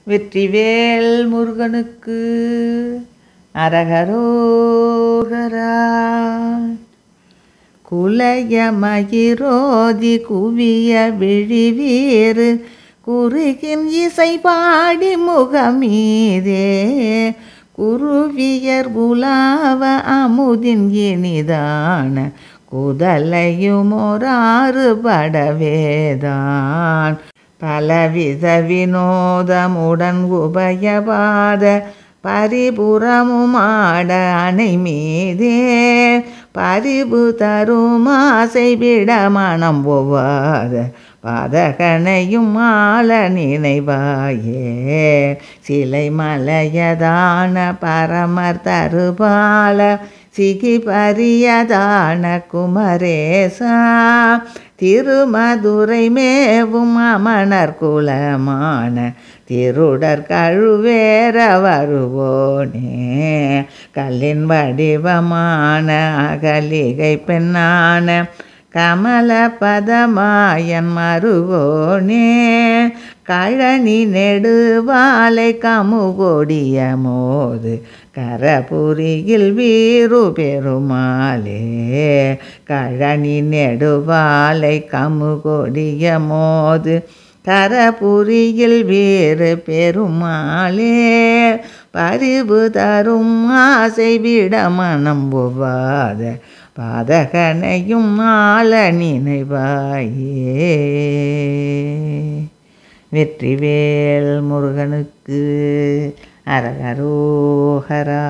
வெற்றிவேல் முருகனுக்கு அரகரோகரா. குலையமகிரோதி குவிய விழிவீறு குறுகின் இசை பாடி முகமீதே குருவியர் உலாவ அமுதின் இனிதான குதலையுமொராறு படவேதான் பலவித வினோதமுடன் உபயபாத பரிபுறமுமாட அணை மீதே பரிபு தருமாசை விட மனம் ஒவ்வாத பாதகனையும் ஆள நினைவாயே சிலை மலையதான பரமர் தருபால சிகி பரியதான குமரேசா திருமதுரை மேவும் அமணர் குலமான திருடர் கழுவேற வருவோனே கல்லின் வடிவமான அகலிகை பெண்ணான கமல பதமாயன் மருகோனே கழனி நெடுவாலை கமுகொடிய மோது கரபுரியில் வீறு பெருமாளே கழனி நெடுவாலை கமுகொடிய மோது கரபுரியில் வீறு பெருமாளே பரிவு தரும் ஆசை விட மனம் ஒவ்வாத பாதகனையும் ஆள நினைவாயே. வெற்றிவேல் முருகனுக்கு அரகரோகரா.